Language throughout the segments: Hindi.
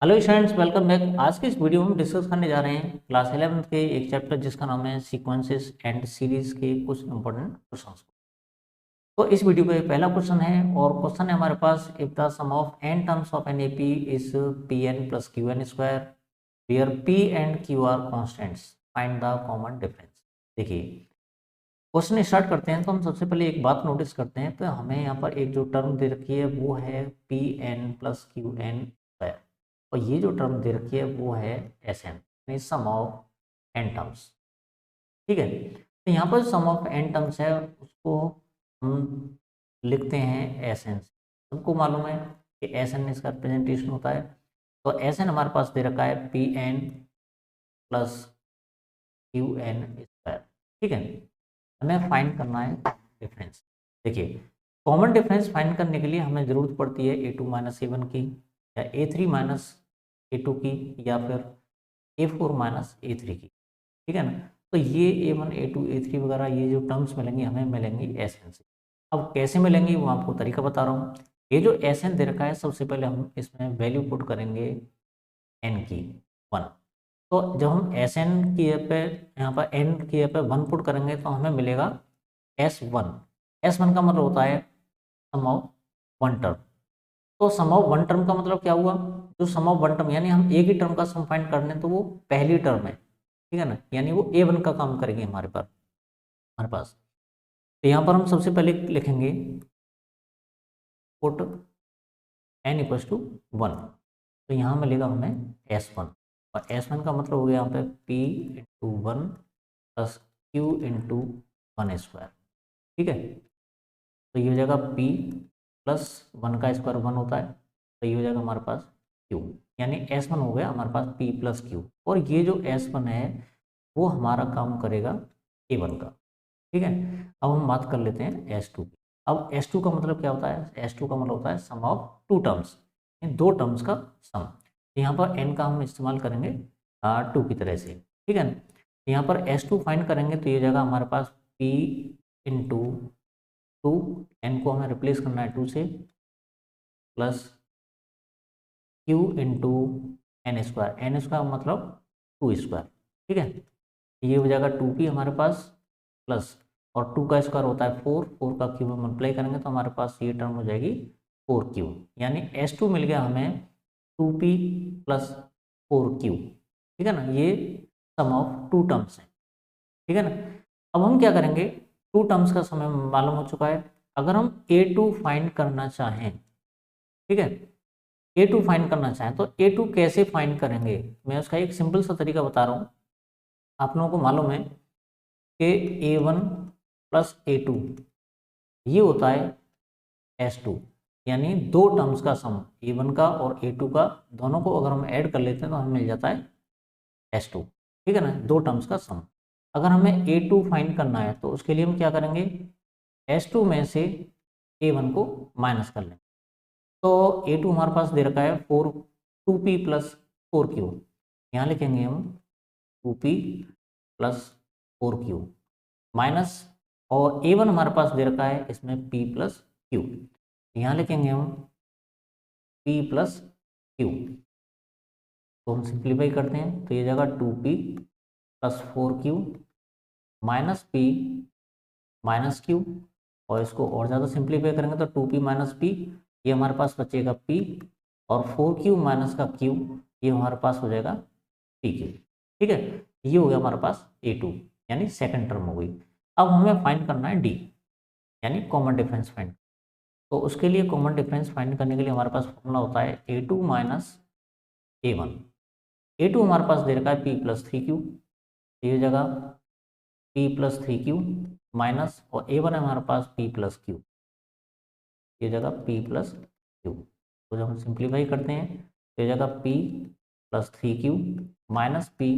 Hello students, welcome back. आज के इस वीडियो में हम डिस्कस करने जा रहे हैं क्लास 11 के एक चैप्टर जिसका नाम है सीक्वेंसेस एंड सीरीज के कुछ इंपॉर्टेंट क्वेश्चंस। तो इस वीडियो का पहला क्वेश्चन है और क्वेश्चन है हमारे पास, if the sum of n terms of an AP is P n plus Q n square where P and Q are constants, find the common difference. देखिए, क्वेश्चन स्टार्ट करते हैं तो हम सबसे पहले एक बात नोटिस करते हैं। तो हमें यहाँ पर एक जो टर्म दे रखी है वो है p n plus Q n square, और ये जो टर्म दे रखी है वो है एस एन, यानी सम ऑफ एन टर्म्स। ठीक है, तो यहाँ पर सम ऑफ एन टर्म्स है उसको हम लिखते हैं एस एन। सबको मालूम है कि एस एन इसका रिप्रेजेंटेशन होता है। तो एस एन हमारे पास दे रखा है p n plus Q n square. ठीक है, हमें फाइंड करना है डिफरेंस। देखिए, कॉमन डिफरेंस फाइंड करने के लिए हमें ज़रूरत पड़ती है a two minus a one की, या a three minus a two की, या फिर a four minus a three की। ठीक है ना। तो ये a one a two a three वगैरह ये जो टर्म्स मिलेंगे हमें मिलेंगी एस एन से। अब कैसे मिलेंगी वो आपको तरीका बता रहा हूँ। ये जो एस एन दे रखा है, सबसे पहले हम इसमें वैल्यू पुट करेंगे एन की 1। तो जब हम एस एन की जगह पे, यहाँ पर एन की जगह पे 1 पुट करेंगे तो हमें मिलेगा एस वन। एस वन का मतलब होता है सम ऑफ वन टर्म। तो सम ऑफ वन टर्म का मतलब क्या हुआ, जो सम ऑफ वन टर्म यानी हम एक ही टर्म का सम फाइंड कर रहे हैं तो वो पहली टर्म है। ठीक है ना, यानी वो ए वन का काम करेंगे हमारे पास। तो यहाँ पर हम सबसे पहले लिखेंगे पुट एन इक्वल्स टू 1। तो यहाँ मिलेगा हमें एस वन, और एस वन का मतलब हो गया यहाँ पे P into one plus q into one square. ठीक है, तो ये हो जाएगा पी प्लस वन का स्क्वायर वन होता है, तो ये हो जाएगा हमारे पास क्यू, यानी एस वन हो गया हमारे पास पी प्लस क्यू। और ये जो एस वन है वो हमारा काम करेगा ए वन का। ठीक है, अब हम बात कर लेते हैं एस टू की। अब एस टू का मतलब क्या होता है, एस टू का मतलब होता है सम ऑफ टू टर्म्स, दो टर्म्स का सम। यहाँ पर एन का हम इस्तेमाल करेंगे टू की तरह से। ठीक है ना, यहाँ पर एस टू फाइंड करेंगे तो ये जगह हमारे पास पी इंटू टू, एन को हमें रिप्लेस करना है टू से, plus q into n square. N square मतलब टू स्क्वायर। ठीक है, ये हो जाएगा टू पी हमारे पास, प्लस और टू का स्क्वायर होता है फोर, फोर का क्यू में मल्टीप्लाई करेंगे तो हमारे पास ये टर्म हो जाएगी फोर क्यू, यानी एस टू मिल गया हमें two p plus four q. ठीक है ना, ये सम ऑफ टू टर्म्स है। ठीक है ना, अब हम क्या करेंगे, टू टर्म्स का समय मालूम हो चुका है। अगर हम ए टू फाइंड करना चाहें, ठीक है, ए टू फाइंड करना चाहें तो ए टू कैसे फाइंड करेंगे, मैं उसका एक सिंपल सा तरीका बता रहा हूँ। आप लोगों को मालूम है कि ए वन प्लस ए टू ये होता है एस टू, यानी दो टर्म्स का सम, ए वन का और ए टू का, दोनों को अगर हम ऐड कर लेते हैं तो हमें मिल जाता है एस टू। ठीक है ना, दो टर्म्स का सम। अगर हमें ए टू फाइंड करना है तो उसके लिए हम क्या करेंगे, एस टू में से ए वन को माइनस कर लेंगे। तो ए टू हमारे पास दे रखा है four, two p plus four q, यहाँ लिखेंगे हम two p plus four q minus, और ए वन हमारे पास दे रखा है इसमें पी प्लस क्यू, यहाँ लिखेंगे हम पी प्लस क्यू। तो हम सिंप्लीफाई करते हैं तो ये जगह two p plus four q minus p minus q, और इसको और ज़्यादा सिंप्लीफाई करेंगे तो टू पी माइनस पी, ये हमारे पास बचेगा पी, और फोर क्यू माइनस का क्यू ये हमारे पास हो जाएगा पी क्यू। ठीक है, ये हो गया हमारे पास ए टू, यानी सेकंड टर्म हो गई। अब हमें फाइंड करना है डी, यानी कॉमन डिफरेंस फाइंड। तो उसके लिए कॉमन डिफरेंस फाइंड करने के लिए हमारे पास फॉर्मूला होता है a two minus a one. A two हमारे पास दे रखा है पी प्लस थ्री क्यू, ये जगह P plus three Q minus, और ए वन है हमारे पास पी प्लस क्यू, ये जगह पी प्लस क्यू। तो जब हम सिंप्लीफाई करते हैं तो ये जगह P plus three Q minus p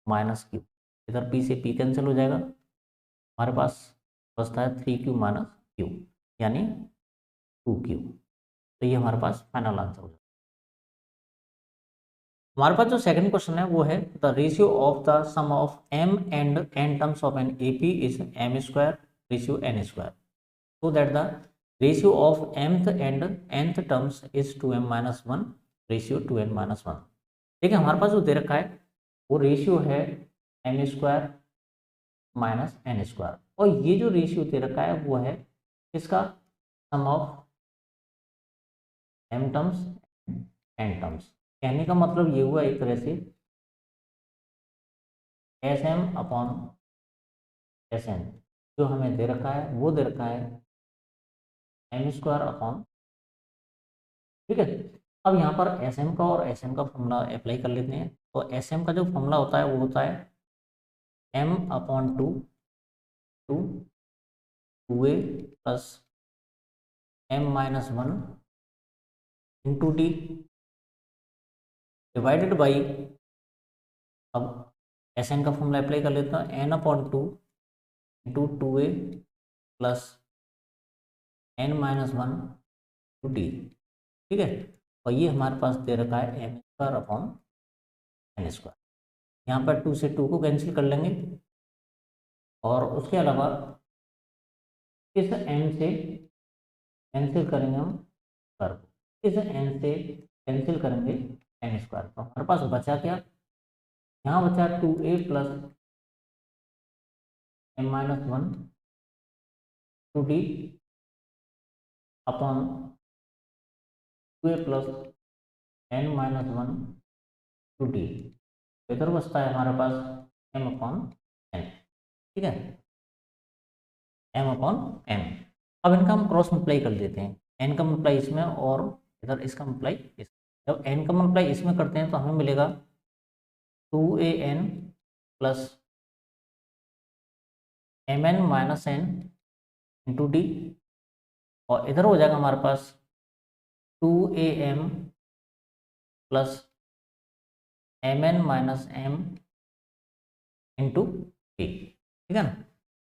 minus Q, इधर पी से पी कैंसिल हो जाएगा, हमारे पास बचता है थ्री क्यू माइनस क्यू, यानी टू क्यू। तो ये हमारे पास फाइनल आंसर हो जाएगा। हमारे पास जो सेकंड क्वेश्चन है वो है the ratio of the sum of m and n terms of an AP is m square ratio n square, so that the ratio of mth and nth terms is 2m minus 1 ratio 2n-1। देखिए हमारे पास जो दे रखा है वो रेशियो है m² माइनस n², और ये जो रेशियो दे रखा है वो है इसका sum of m terms n terms. कहने का मतलब ये हुआ एक तरह से Sm अपॉन Sn जो हमें दे रखा है वो दे रखा है m² अपॉन, ठीक है। अब यहाँ पर Sm का और Sn का फॉर्मूला अप्लाई कर लेते हैं। तो Sm का जो फॉर्मूला होता है वो होता है m/2 two 2a plus m-1 into d divided by, अब Sn का फॉर्मूला अप्लाई कर लेता हूँ, n/2 into 2a plus n-1 two d, ठीक है। और ये हमारे पास दे रखा है m² अपॉन n²। यहाँ पर 2 से 2 को कैंसिल कर लेंगे, और उसके अलावा इस n से कैंसिल करेंगे हम स्क्वायर को, इस n से कैंसिल करेंगे n²। तो हमारे पास बचा क्या, यहाँ बचा 2a plus m-1 two d upon 2a plus n-1 two d। इधर बचता है हमारे पास m/n, ठीक है, m/n। अब इनका हम क्रॉस मल्टीप्लाई कर देते हैं, n का मल्टीप्लाई इसमें और इधर इसका मल्टीप्लाई इसमें। जब n का मल्टीप्लाई इसमें करते हैं तो हमें मिलेगा 2an plus mn-n into d, और इधर हो जाएगा हमारे पास 2am plus mn-m into d, ठीक है ना।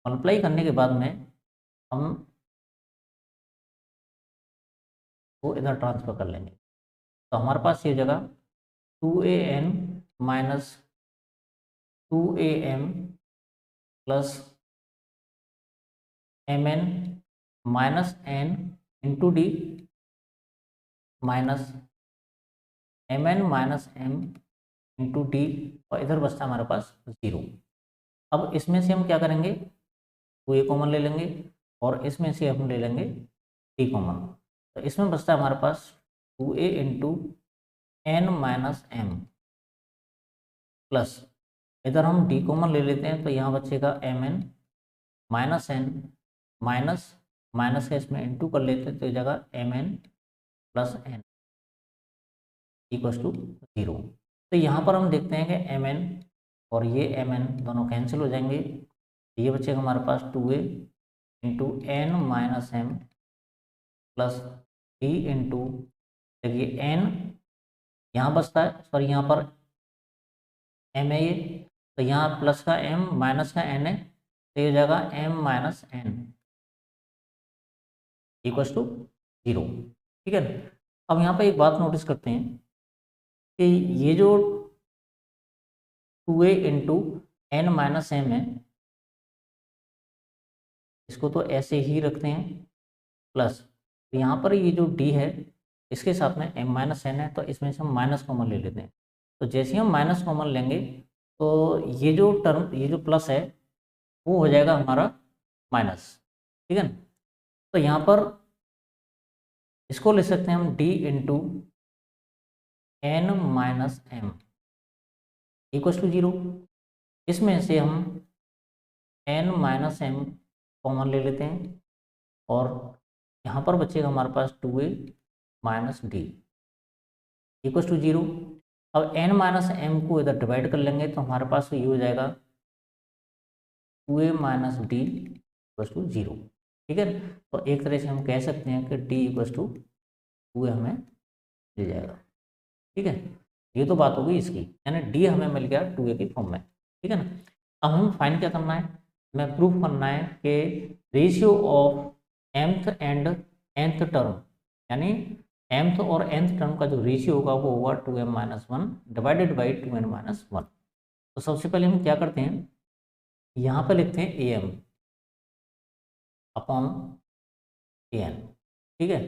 मल्टीप्लाई करने के बाद में हम वो इधर ट्रांसफर कर लेंगे, तो हमारे पास ये जगह 2an minus 2am plus mn-n into d minus mn-m into d, और इधर बचता है हमारे पास 0। अब इसमें से हम क्या करेंगे, 2a कॉमन ले लेंगे और इसमें से हम ले लेंगे d कॉमन। तो इसमें बचता है हमारे पास 2a इंटू n-m प्लस, इधर हम d कॉमन ले लेते हैं तो यहाँ बचेगा mn minus n minus minus का इसमें इंटू कर लेते हैं तो जगह mn plus n equals to 0। तो यहाँ पर हम देखते हैं कि mn और ये mn दोनों कैंसिल हो जाएंगे, ये बचेगा हमारे पास 2a into n-m plus d into, देखिए n यहाँ बचता है, सॉरी यहाँ पर m है ये, तो यहाँ प्लस का m माइनस का n है, तो ये जगह m-n इक्वस टू 0, ठीक है। अब यहाँ पे एक बात नोटिस करते हैं कि ये जो 2a इंटू n-m है इसको तो ऐसे ही रखते हैं, प्लस तो यहाँ पर ये जो d है इसके साथ में m-n है, तो इसमें से हम माइनस कॉमन ले लेते हैं। तो जैसे ही हम माइनस कॉमन लेंगे तो ये जो टर्म, ये जो प्लस है वो हो जाएगा हमारा माइनस, ठीक है ना। तो यहाँ पर इसको ले सकते हैं हम d into n-m equals to 0। इसमें से हम n-m कॉमन ले लेते हैं और यहाँ पर बचेगा हमारे पास 2a minus d equals to 0। अब n-m को इधर डिवाइड कर लेंगे तो हमारे पास ये हो जाएगा 2a minus d equals to 0, ठीक है। तो एक तरह से हम कह सकते हैं कि d इक्वस टू 2a हमें मिल जाएगा, ठीक है। ये तो बात होगी इसकी, यानी d हमें मिल गया 2a की फॉर्म में, ठीक है ना। अब हमें फाइंड क्या करना है, हमें प्रूफ करना है कि ratio of mth and nth term, यानी mth और nth टर्म का जो रेशियो होगा वो होगा 2m-1 डिवाइडेड बाई 2n-1। तो सबसे पहले हम क्या करते हैं, यहाँ पर लिखते हैं am अपॉन an, ठीक है।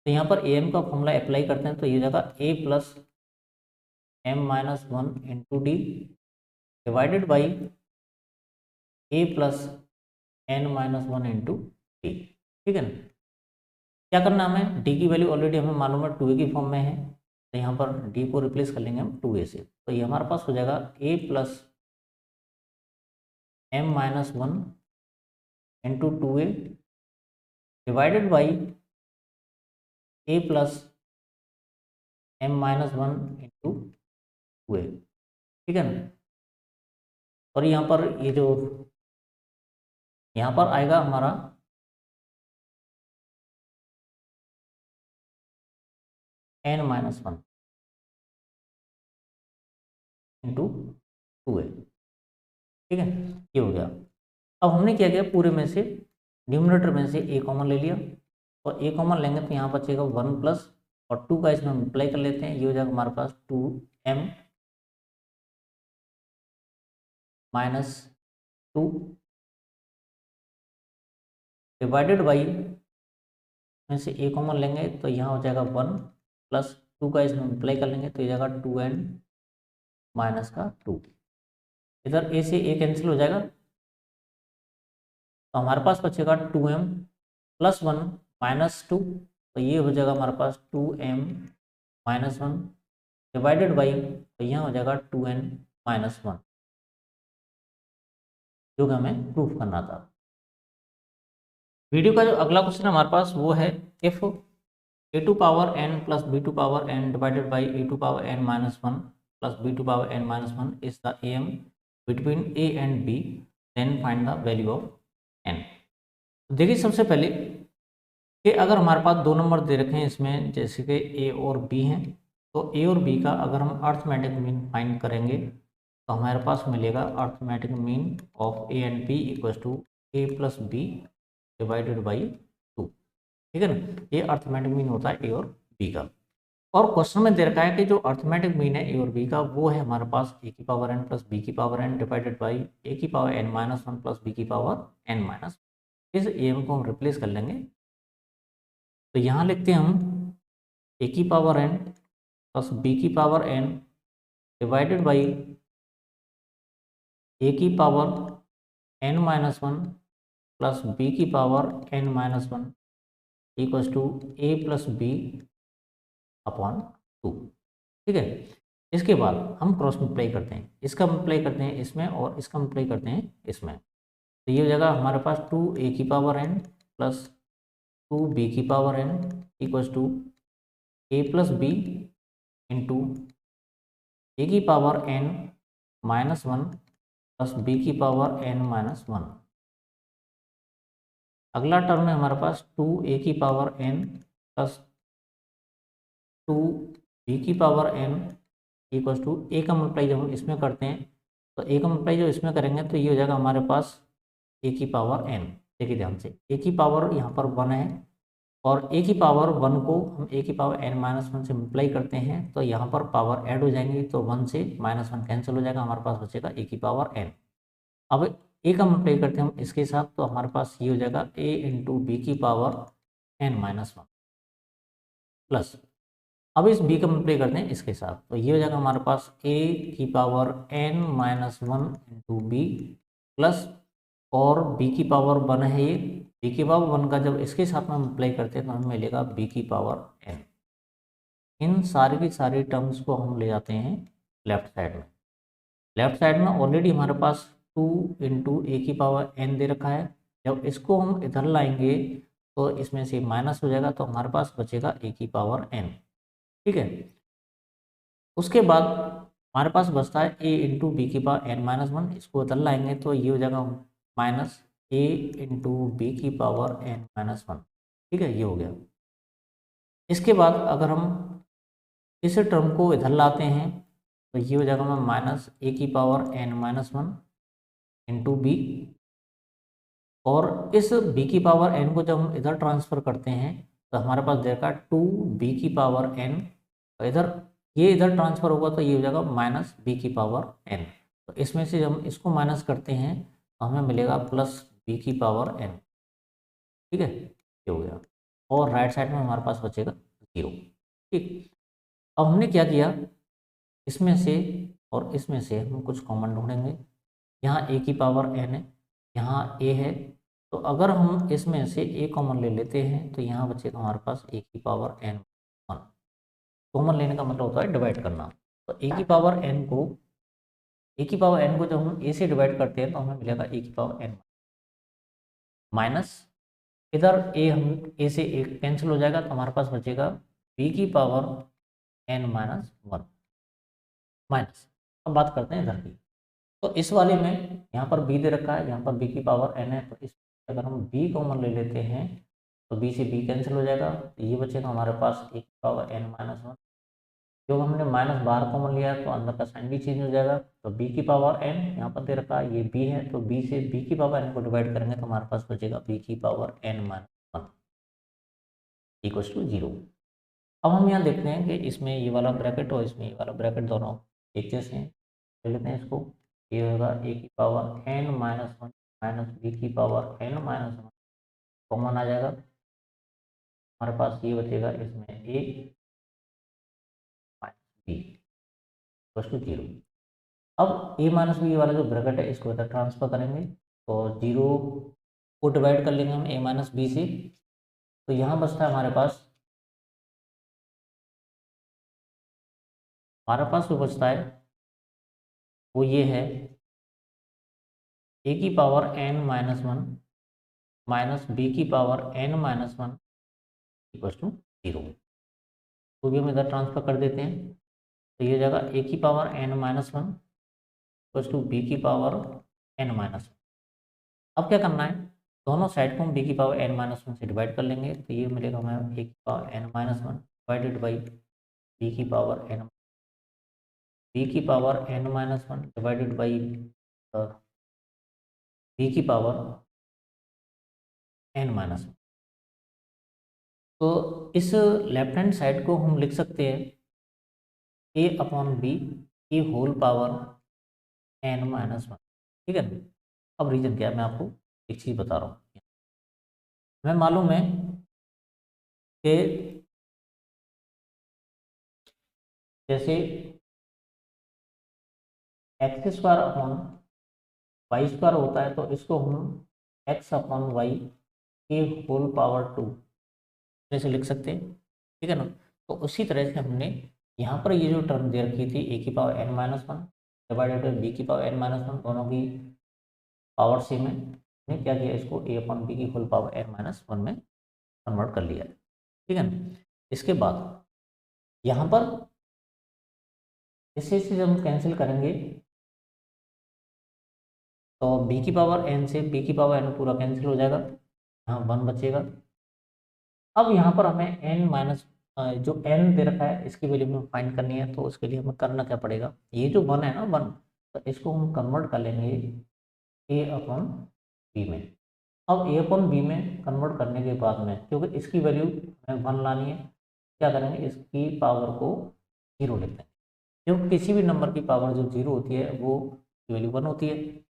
तो यहाँ पर am का फॉर्मूला अप्लाई करते हैं तो ये हो जाएगा a plus m minus one into D divided by a plus n minus one into D. ठीक है ना। क्या करना है हमें, d की वैल्यू ऑलरेडी हमें मालूम है 2a की फॉर्म में है, तो यहाँ पर d को रिप्लेस कर लेंगे हम 2a से, तो ये हमारे पास हो जाएगा a plus m minus one into 2a divided by a plus m minus one into 2a। ठीक है ना। और यहाँ पर ये जो यहाँ पर आएगा हमारा n minus one into 2a। ठीक है, ये हो गया। अब हमने क्या किया, पूरे में से न्यूमरेटर में से a कॉमन ले लिया, और a कॉमन लेंगे तो यहाँ बचेगा 1 प्लस और 2 का इसमें मल्टीप्लाई कर लेते हैं, ये हो जाएगा हमारे पास 2m माइनस 2 डिवाइडेड बाई में से a कॉमन लेंगे तो यहाँ हो जाएगा 1 प्लस 2 का इसमें मल्टीप्लाई कर लेंगे तो ये जाएगा 2n माइनस का 2। इधर a से a कैंसिल हो जाएगा तो हमारे पास बचेगा 2m प्लस 1 माइनस 2, तो ये हो जाएगा हमारे पास 2m माइनस 1 डिवाइडेड बाई, तो यहाँ हो जाएगा 2n माइनस 1, जो कि हमें प्रूफ करना था। वीडियो का जो अगला क्वेश्चन हमारे पास वो है, if a to power n plus b to power n divided by a to power n minus one plus b to power n minus one is the am between a and b, then find the value of n। देखिए सबसे पहले कि अगर हमारे पास दो नंबर दे रखे हैं इसमें, जैसे कि a और b हैं, तो a और b का अगर हम अर्थमेटिक मीन फाइंड करेंगे तो हमारे पास मिलेगा arithmetic mean of a and b equals to a plus b divided by 2। ठीक है ना, ये अर्थमेटिक मीन होता है a और b का। और क्वेश्चन में दे रखा है कि जो अर्थमेटिक मीन है a और b का वो है हमारे पास a की पावर n प्लस b की power n divided by a की power n minus one plus b की पावर n माइनस। इस am को हम रिप्लेस कर लेंगे, तो यहाँ लिखते हैं हम a की पावर n प्लस b की power n divided by a की power n minus one plus b की power n minus one equals to a plus b upon 2। ठीक है, इसके बाद हम क्रॉस मल्टीप्लाई करते हैं, इसका मल्टीप्लाई करते हैं इसमें और इसका मल्टीप्लाई करते हैं इसमें, तो ये हो जाएगा हमारे पास 2a की पावर n प्लस 2b की power n equals to a plus b into a की power n minus one plus b की पावर n माइनस वन। अगला टर्म है हमारे पास 2a की पावर n प्लस 2b की power n equals to a का मल्टीप्लाई जब हम इसमें करते हैं तो a का मल्टीप्लाई जो इसमें करेंगे तो ये हो जाएगा हमारे पास a की पावर n। देखिए ध्यान से, a की पावर यहाँ पर 1 है और a की पावर 1 को हम a की पावर n माइनस वन से मल्टीप्लाई करते हैं तो यहाँ पर पावर ऐड हो जाएंगी, तो 1 से माइनस वन कैंसिल हो जाएगा, हमारे पास बचेगा a की पावर n। अब a का मल्टीप्लाई करते हैं हम इसके साथ तो हमारे पास ये हो जाएगा a इंटू बी की power n minus one plus, अब इस b का मल्टीप्लाई करते हैं इसके साथ तो ये हो जाएगा हमारे पास a की power n minus one into b plus, और b की पावर 1 है, ये b की पावर 1 का जब इसके साथ में मल्टीप्लाई करते हैं तो हमें मिलेगा b की पावर n। इन सारी की सारी टर्म्स को हम ले जाते हैं लेफ्ट साइड में। लेफ्ट साइड में ऑलरेडी हमारे पास 2 इंटू ए की पावर n दे रखा है, जब इसको हम इधर लाएंगे तो इसमें से माइनस हो जाएगा तो हमारे पास बचेगा a की पावर n। ठीक है, उसके बाद हमारे पास बचता है a इंटू बी की पावर n माइनस वन, इसको इधर लाएंगे तो ये हो जाएगा माइनस a इंटू बी की पावर n माइनस वन। ठीक है, ये हो गया। इसके बाद अगर हम इस टर्म को इधर लाते हैं तो ये हो जाएगा माइनस a की power n minus one into b, और इस b की पावर n को जब हम इधर ट्रांसफ़र करते हैं तो हमारे पास देखा 2b की पावर n, इधर ये इधर ट्रांसफ़र होगा तो ये हो जाएगा माइनस b की पावर n, तो इसमें से जब हम इसको माइनस करते हैं तो हमें मिलेगा प्लस b की पावर n। ठीक है, ये हो गया। और राइट साइड में हमारे पास बचेगा 0। ठीक, अब हमने क्या किया, इसमें से और इसमें से हम कुछ कॉमन ढूंढेंगे। यहाँ a की पावर n है, यहाँ a है, तो अगर हम इसमें से a कॉमन ले लेते हैं तो यहाँ बचेगा हमारे पास a की पावर n 1। कॉमन लेने का मतलब होता है डिवाइड करना। तो a की पावर n को जब हम a से डिवाइड करते हैं तो हमें मिलेगा a की पावर n माइनस, इधर a हम a से एक कैंसिल हो जाएगा तो हमारे पास बचेगा b की पावर n माइनस 1 माइनस। अब बात करते हैं इधर की, तो इस वाले में यहाँ पर b दे रखा है, यहाँ पर b की पावर n है, तो इस अगर हम b कॉमन ले लेते हैं तो b से b कैंसिल हो जाएगा, तो ये बचेगा हमारे पास a की पावर n माइनस 1। जो हमने माइनस बाहर कॉमन लिया है तो अंदर का साइन भी चेंज हो जाएगा, तो b की पावर n यहाँ पर दे रखा है, ये b है, तो b से b की पावर n को डिवाइड करेंगे तो हमारे पास बचेगा b की power n minus 1 equals to 0। अब हम यहाँ देखते हैं कि इसमें ये वाला ब्रैकेट और इसमें ये वाला ब्रैकेट दोनों एक जैसे हैं, ले लेते हैं इसको। ये होगा a की power n minus 1 minus b की पावर n माइनस 1, कॉमन आ जाएगा, हमारे पास ये बचेगा इसमें a minus b equals to 0। अब a माइनस बी वाला जो ब्रैकेट है इसको इधर ट्रांसफर करेंगे, तो 0 को डिवाइड कर लेंगे हम a माइनस बी से, तो यहाँ बचता है हमारे पास जो बचता है वो ये है a की power n minus 1 minus b की power n minus 1 equals to 0। तो भी हम इधर ट्रांसफर कर देते हैं, तो ये जाएगा a की power n minus 1 equals to b की पावर n माइनस 1। अब क्या करना है, दोनों साइड को हम b की पावर n माइनस 1 से डिवाइड कर लेंगे, तो ये मिलेगा हमें a की power n minus 1 divided by b की power n minus 1 divided by b की पावर n माइनस 1। तो इस लेफ्ट हैंड साइड को हम लिख सकते हैं a अपॉन बी की होल पावर n माइनस 1। ठीक है ना। अब रीजन क्या है, मैं आपको एक चीज़ बता रहा हूँ। हमें मालूम है कि जैसे x square upon y square होता है, तो इसको हम एक्स अपॉन वाई की होल पावर 2 जैसे लिख सकते हैं। ठीक है ना। तो उसी तरह से हमने यहाँ पर ये जो टर्म दे रखी थी a की power n minus 1 divided by b की पावर n माइनस 1, दोनों की पावर सेम है, हमने क्या किया, इसको a अपॉन बी की होल पावर n माइनस 1 में कन्वर्ट कर लिया। ठीक है ना। इसके बाद यहाँ पर इसे जब हम कैंसिल करेंगे तो b की पावर n से b की पावर n पूरा कैंसिल हो जाएगा, यहाँ 1 बचेगा। अब यहाँ पर हमें n माइनस जो n दे रखा है इसकी वैल्यू हमें फाइंड करनी है, तो उसके लिए हमें करना क्या पड़ेगा, ये जो 1 है ना 1, तो इसको हम कन्वर्ट कर लेंगे a अपॉन बी में। अब a अपॉन बी में कन्वर्ट करने के बाद में, क्योंकि इसकी वैल्यू हमें 1 लानी है, क्या करेंगे, इसकी पावर को 0 लेते हैं, क्योंकि किसी भी नंबर की पावर जो 0 होती है वो वैल्यू 1 होती है।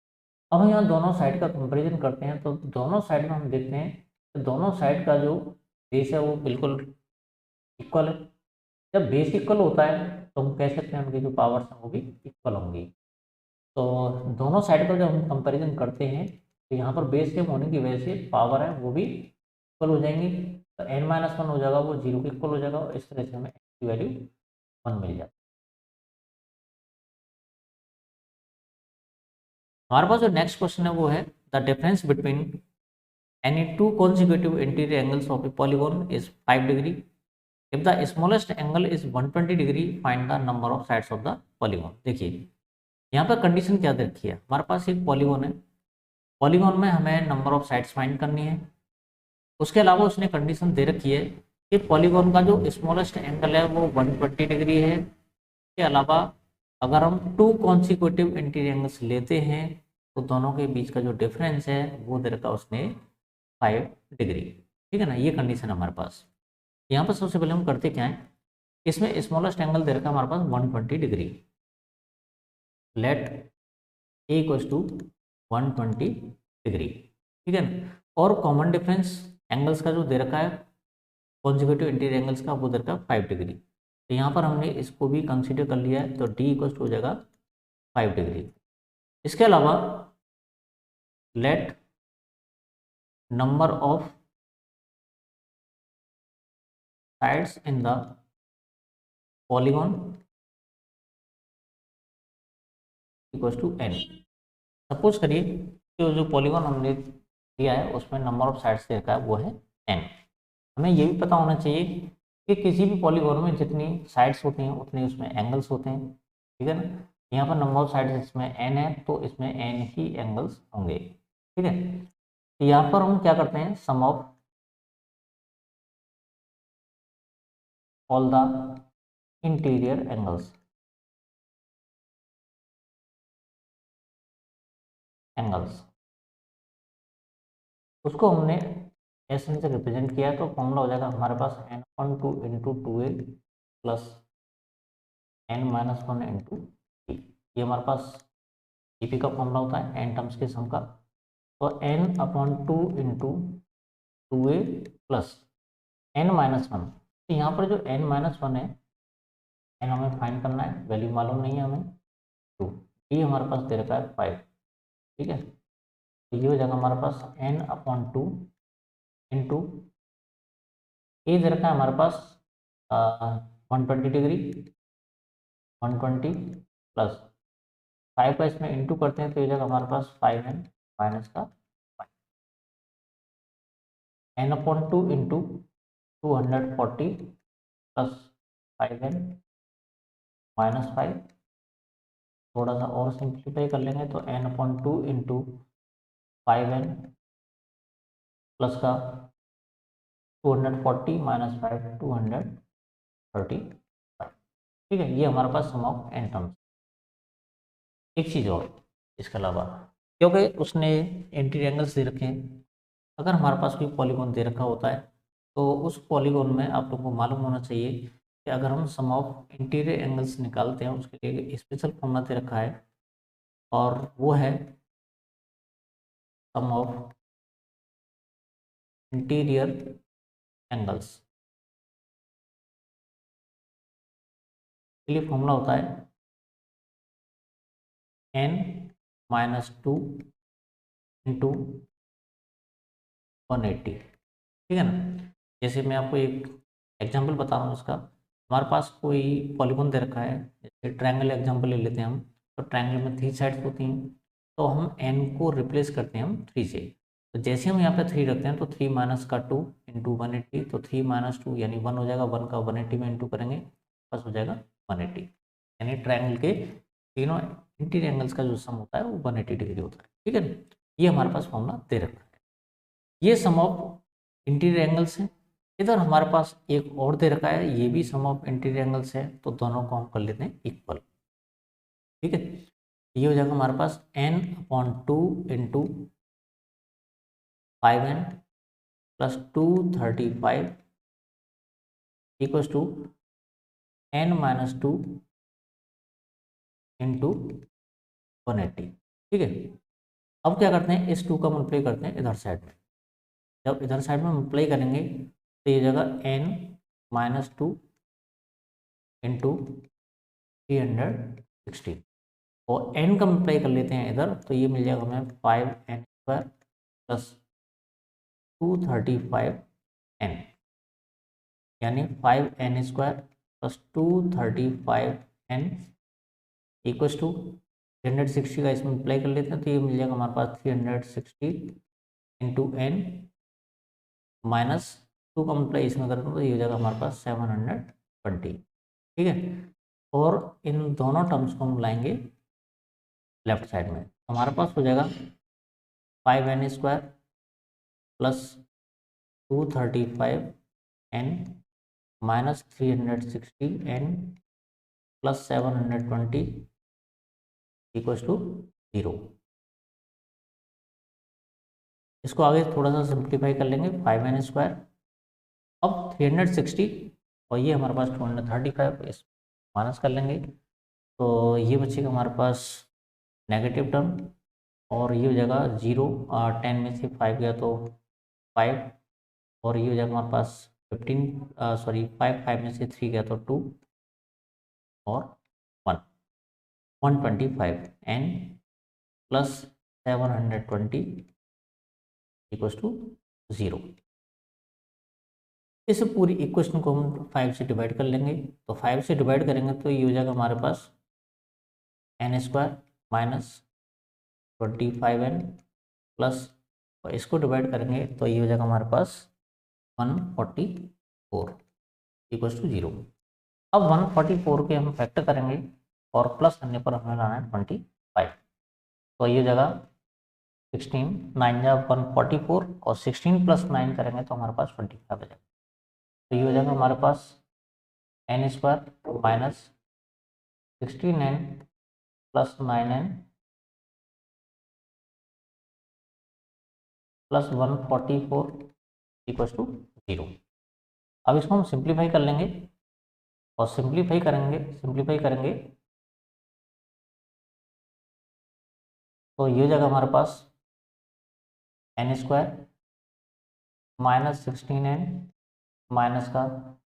अब हम यहाँ दोनों साइड का कंपैरिजन करते हैं, तो दोनों साइड में हम देखते हैं कि दोनों साइड का जो बेस है वो बिल्कुल इक्वल है। जब बेस इक्वल होता है तो हम कह सकते हैं उनकी जो पावर्स हैं वो भी इक्वल होंगी। तो दोनों साइड पर जब हम कंपैरिजन करते हैं तो यहाँ पर बेस सेम होने की वजह से पावर है वो भी इक्वल हो जाएंगी, तो n माइनस 1 हो जाएगा वो 0 के इक्वल हो जाएगा, और इस तरह से हमें n की वैल्यू 1 मिल जाती है। हमारे पास जो नेक्स्ट क्वेश्चन है वो है the difference between any two consecutive interior angles of a polygon is 5 degree. If the smallest angle is 120 degree, find the number of sides of the polygon. देखिए यहाँ पर कंडीशन क्या दे रखी है, हमारे पास एक पॉलीगॉन है, पॉलीगॉन में हमें नंबर ऑफ साइड्स फाइंड करनी है। उसके अलावा उसने कंडीशन दे रखी है कि पॉलीगॉन का जो स्मॉलेस्ट एंगल है वो 120 डिग्री है। इसके अलावा अगर हम टू कॉन्सिक्यूटिव इंटीरियर एंगल्स लेते हैं तो दोनों के बीच का जो डिफरेंस है वो दे रखा उसने 5 डिग्री। ठीक है ना, ये कंडीशन है हमारे पास। यहाँ पर सबसे पहले हम करते क्या है, इसमें स्मॉलेस्ट एंगल दे रखा है हमारे पास 120 degree, let a equals to 120 degree. ठीक है ना, और कॉमन डिफरेंस एंगल्स का जो दे रखा है कॉन्जिक्यूटिव इंटीरियर एंगल्स का वो दर का 5 डिग्री। तो यहाँ पर हमने इसको भी कंसीडर कर लिया है, तो डी इक्वल टू हो जाएगा 5 डिग्री। इसके अलावा let number of sides in the polygon equal to n. Suppose करिए कि जो पॉलीगॉन हमने दिया है उसमें नंबर ऑफ साइड्स दे रखा है वो है एन। हमें ये भी पता होना चाहिए कि किसी भी पॉलीगॉन में जितनी साइड्स होती हैं उतने उसमें एंगल्स होते हैं, ठीक है ना। यहाँ पर नंबर ऑफ साइड्स इसमें एन है तो इसमें एन ही एंगल्स होंगे, ठीक है। तो यहाँ पर हम क्या करते हैं, sum of all the interior angles उसको हमने एस एन से रिप्रेजेंट किया है, तो फॉर्मूला हो जाएगा हमारे पास n upon 2 into 2a plus n minus 1 into t. ये हमारे पास ईपी का फॉर्मूला होता है एन टर्म्स के सम का। तो n upon 2 into 2a plus n minus 1। तो यहाँ पर जो एन माइनस 1 है, एन हमें फाइंड करना है, वैल्यू मालूम नहीं है हमें, 2। टी हमारे पास दे रखा है 5, ठीक है। तो ये हो जाएगा हमारे पास एन अपॉन 2 इंटू ए दे रखा है हमारे पास 120 डिग्री, 120 प्लस 5 का इसमें इंटू करते हैं तो ये जगह हमारे पास 5n माइनस का 5, n upon 2 into 240 plus 5n minus 5। थोड़ा सा और सिंप्लीफाई कर लेंगे तो n upon 2 into 5n plus का 240 माइनस 5 235, ठीक है। ये हमारे पास सम ऑफ एन टर्म्स। एक चीज़ और इसके अलावा, क्योंकि उसने इंटीरियर एंगल्स दे रखे हैं, अगर हमारे पास कोई पॉलीगॉन दे रखा होता है तो उस पॉलीगॉन में आप लोगों को मालूम होना चाहिए कि अगर हम सम ऑफ इंटीरियर एंगल्स निकालते हैं उसके लिए एक स्पेशल फॉर्मूला दे रखा है, और वो है सम ऑफ इंटीरियर एंगल्स। के लिए फॉर्मूला होता है n माइनस 2 इंटू 180, ठीक है ना। जैसे मैं आपको एक एग्जांपल बता रहा हूँ इसका। हमारे पास कोई पॉलीगॉन दे रखा है, जैसे ट्रायंगल एग्जांपल ले लेते हैं हम। तो ट्रायंगल में 3 साइड्स होती हैं, तो हम n को रिप्लेस करते हैं हम 3 से। तो जैसे हम यहाँ पे 3 रखते हैं तो 3 माइनस का 2 इंटू 180, तो 3 माइनस 2 यानी 1 हो जाएगा, 1 का 180 में इंटू करेंगे बस हो जाएगा 180। यानी ट्रायंगल के तीनों इंटीरियर एंगल्स का जो सम होता है वो 180 डिग्री होता है, ठीक है ना। ये हमारे पास फॉर्मूला दे रखा है, ये सम ऑफ इंटीरियर एंगल्स है। इधर हमारे पास एक और दे रखा है, ये भी सम ऑफ इंटीरियर एंगल्स है, तो दोनों को हम कर लेते हैं इक्वल, ठीक है। ये हो जाएगा हमारे पास n upon 2 into 5n plus 235 equals to n minus 2 into 180, ठीक है। अब क्या करते हैं, इस 2 का मल्टीप्लाई करते हैं इधर साइड में। जब इधर साइड में मल्टीप्लाई करेंगे तो ये जगह n माइनस 2 इंटू 360, और n का मल्टीप्लाई कर लेते हैं इधर, तो ये मिल जाएगा हमें 5n स्क्वायर प्लस 235n, यानी 5n square plus 235n equals to 360 का इसमें मल्टीप्लाई कर लेते हैं तो ये मिल जाएगा हमारे पास 360 इंटू n माइनस 2 का मल्टीप्लाई इसमें करते हैं तो ये हो जाएगा हमारे पास 720, ठीक है। और इन दोनों टर्म्स को हम लाएंगे लेफ्ट साइड में, हमारे पास हो जाएगा 5n square plus 235n minus 360n plus 720 equals to 0। इसको आगे थोड़ा सा सिंप्लीफाई कर लेंगे, 5n स्क्वायर अब 360 और ये हमारे पास 235, इस माइनस कर लेंगे तो ये बचेगा हमारे पास नेगेटिव टर्म, और ये हो जाएगा 0, 10 में से 5 गया तो 5, और ये हो जाएगा हमारे पास 5 में से 3 गया तो 2 और 1, 125 n प्लस 720 इक्वल्स टू 0। इस पूरी इक्वेशन को हम 5 से डिवाइड कर लेंगे। तो 5 से डिवाइड करेंगे तो ये हो जाएगा हमारे पास n square minus 25n plus, और इसको डिवाइड करेंगे तो ये हो जाएगा हमारे पास 144 इक्वल्स टू 0। अब 144 के हम फैक्टर करेंगे और प्लस करने पर हमें लाना है 25। तो ये जगह 16 9 जा 144 और 16 प्लस 9 करेंगे तो हमारे पास 25 आ जाएगा। तो ये हो जाएगा हमारे पास n square minus 16n plus 9n plus 144 equals to 0। अब इसको हम सिंप्लीफाई कर लेंगे और सिंप्लीफाई करेंगे तो ये हो जाएगा हमारे पास n square minus 16n minus का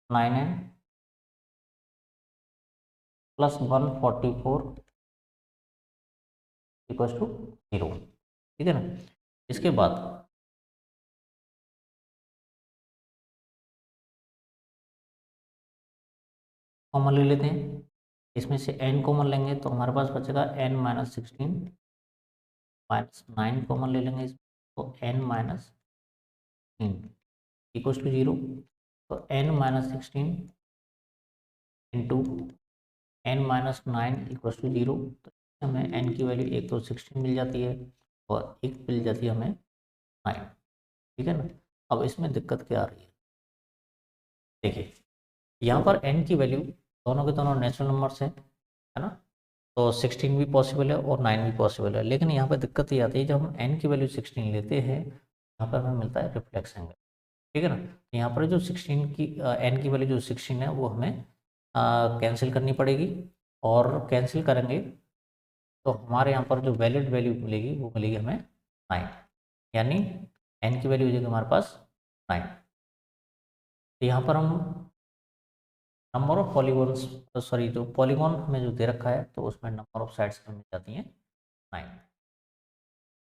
9n प्लस 144 इक्वल्स टू 0। ठीक है ना। इसके बाद कॉमन ले लेते हैं, इसमें से n कॉमन लेंगे तो हमारे पास बचेगा n माइनस 16 माइनस 9 कॉमन ले लेंगे तो n माइनस 16 इक्वल्स टू 0। तो n minus 16 into n minus 9 equals to 0। तो हमें n की वैल्यू एक तो 16 मिल जाती है और एक मिल जाती है हमें 9। ठीक है ना। अब इसमें दिक्कत क्या आ रही है, देखिए यहाँ पर n की वैल्यू दोनों के दोनों नेचुरल नंबर्स है ना। तो 16 भी पॉसिबल है और 9 भी पॉसिबल है, लेकिन यहाँ पर दिक्कत ये आती है जब हम n की वैल्यू 16 लेते हैं यहाँ पर हमें मिलता है रिफ्लेक्स एंगल। ठीक है ना। यहाँ पर जो 16 की n की वैल्यू जो 16 है वो हमें कैंसिल करनी पड़ेगी, और कैंसिल करेंगे तो हमारे यहाँ पर जो वैलिड वैल्यू मिलेगी वो मिलेगी हमें 9, यानी n की वैल्यू हो जाएगी हमारे पास 9। तो यहाँ पर हम नंबर ऑफ पॉलीगॉन्स, जो पॉलीगॉन में जो दे रखा है तो उसमें नंबर ऑफ साइड्स हमें जाती हैं 9।